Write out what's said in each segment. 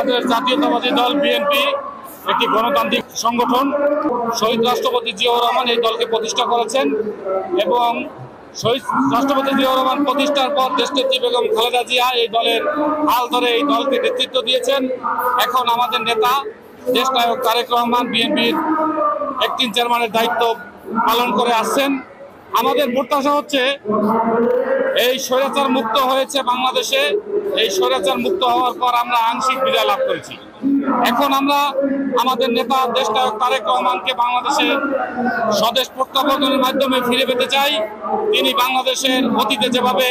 বাংলাদেশ জাতীয়তাবাদী দল বিএনপি একটি গণতান্ত্রিক সংগঠন। শহীদ রাষ্ট্রপতি জিয়াউর রহমান এই দলকে প্রতিষ্ঠা করেছেন এবং শহীদ রাষ্ট্রপতি জিয়াউর রহমান প্রতিষ্ঠার পর দেশনেত্রী বেগম খালেদা জিয়া এই দলের হাল ধরে এই দলকে নেতৃত্ব দিয়েছেন। এখন আমাদের নেতা দেশনায়ক তারেক রহমান বিএনপির অ্যাক্টিং চেয়ারম্যানের দায়িত্ব পালন করে আসছেন। আমাদের প্রত্যাশা হচ্ছে এই স্বৈরাচার মুক্ত হয়েছে বাংলাদেশে। এই স্বৈরাচার মুক্ত হওয়ার পর আমরা আংশিক বিজয় লাভ করেছি। এখন আমরা আমাদের নেতা দেশনায়ক তারেক রহমানকে বাংলাদেশে স্বদেশ প্রত্যাবর্তনের মাধ্যমে ফিরে পেতে চাই। তিনি বাংলাদেশের অতীতে যেভাবে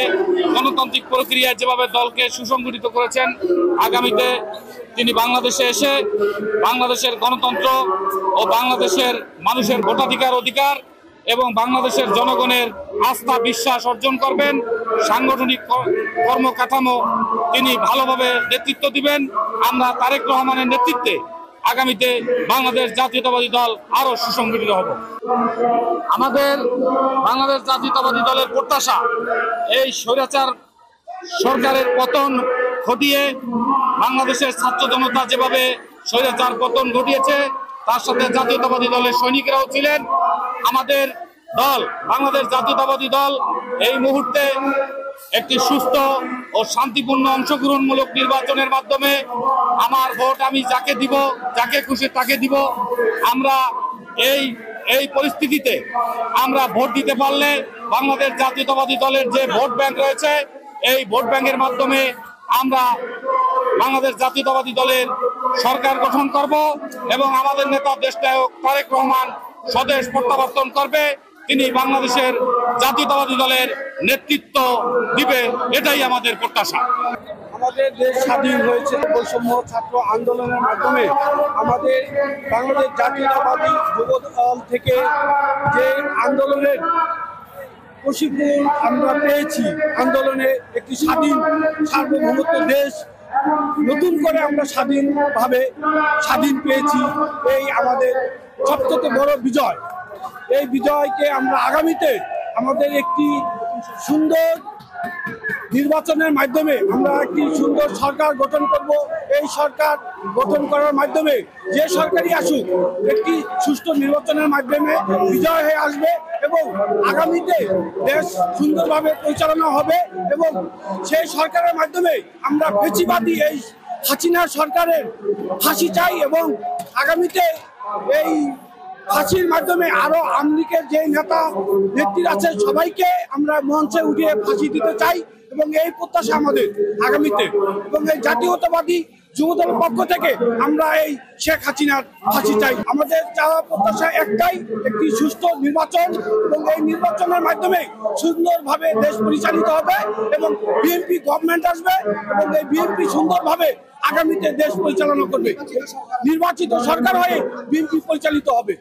গণতান্ত্রিক প্রক্রিয়ায় যেভাবে দলকে সুসংগঠিত করেছেন, আগামীতে তিনি বাংলাদেশে এসে বাংলাদেশের গণতন্ত্র ও বাংলাদেশের মানুষের ভোটাধিকার অধিকার এবং বাংলাদেশের জনগণের আস্থা বিশ্বাস অর্জন করবেন। সাংগঠনিক কর্মকাঠামো তিনি ভালোভাবে নেতৃত্ব দিবেন। আমরা তারেক রহমানের নেতৃত্বে আগামীতে বাংলাদেশ জাতীয়তাবাদী দল আরো সুসংগঠিত হব। আমাদের বাংলাদেশ জাতীয়তাবাদী দলের প্রত্যাশা এই স্বৈরাচার সরকারের পতন ঘটিয়ে বাংলাদেশের ছাত্র জনতা যেভাবে স্বৈরাচার পতন ঘটিয়েছে, তার সাথে জাতীয়তাবাদী দলের সৈনিকরাও ছিলেন। আমাদের দল বাংলাদেশ জাতীয়তাবাদী দল এই মুহূর্তে একটি সুস্থ ও শান্তিপূর্ণ অংশগ্রহণমূলক নির্বাচনের মাধ্যমে আমার ভোট আমি যাকে দিব, যাকে খুশি তাকে দিব। আমরা এই পরিস্থিতিতে আমরা ভোট দিতে পারলে বাংলাদেশ জাতীয়তাবাদী দলের যে ভোট ব্যাংক রয়েছে, এই ভোট ব্যাংকের মাধ্যমে আমরা বাংলাদেশ জাতীয়তাবাদী দলের সরকার গঠন করব এবং আমাদের নেতা দেশনায়ক তারেক রহমান স্বদেশ প্রত্যাবর্তন করবে। তিনি বাংলাদেশের জাতীয়তাবাদী দলের নেতৃত্ব দিবে, এটাই আমাদের প্রত্যাশা। আমাদের দেশ স্বাধীন হয়েছে বৈষম্য ছাত্র আন্দোলনের মাধ্যমে। আমাদের বাংলাদেশ জাতীয়তাবাদী যুব দল থেকে যে আন্দোলনের প্রশিক্ষণ আমরা পেয়েছি, আন্দোলনে একটি স্বাধীন সার্বভৌমত্ব দেশ নতুন করে আমরা স্বাধীন পেয়েছি। এই আমাদের সবচেয়ে বড় বিজয়। এই বিজয়কে আমরা আগামীতে আমাদের একটি সুন্দর নির্বাচনের মাধ্যমে আমরা একটি সুন্দর সরকার গঠন করব। এই সরকার গঠন করার মাধ্যমে যে সরকারই আসুক একটি সুষ্ঠু নির্বাচনের মাধ্যমে বিজয় হয়ে আসবে এবং আগামীতে দেশ সুন্দরভাবে পরিচালনা হবে এবং সেই সরকারের মাধ্যমে আমরা ফ্যাসিবাদী এই হাসিনা সরকারের ফাঁসি চাই এবং আগামীতে এই ফাঁসির মাধ্যমে আরো আওয়ামী লীগের যে নেতা নেত্রী আছে সবাইকে আমরা মঞ্চে উঠিয়ে ফাঁসি দিতে চাই এবং এই প্রত্যাশা আমাদের আগামীতে। এবং এই জাতীয়তাবাদী যুবদলের পক্ষ থেকে আমরা এই শেখ হাসিনার ফাঁসি চাই। আমাদের চাওয়া প্রত্যাশা একটাই, একটি সুষ্ঠু নির্বাচন এবং এই নির্বাচনের মাধ্যমে সুন্দরভাবে দেশ পরিচালিত হবে এবং বিএনপি গভর্নমেন্ট আসবে এবং এই বিএনপি সুন্দরভাবে আগামীতে দেশ পরিচালনা করবে। নির্বাচিত সরকার হয়ে বিএনপি পরিচালিত হবে।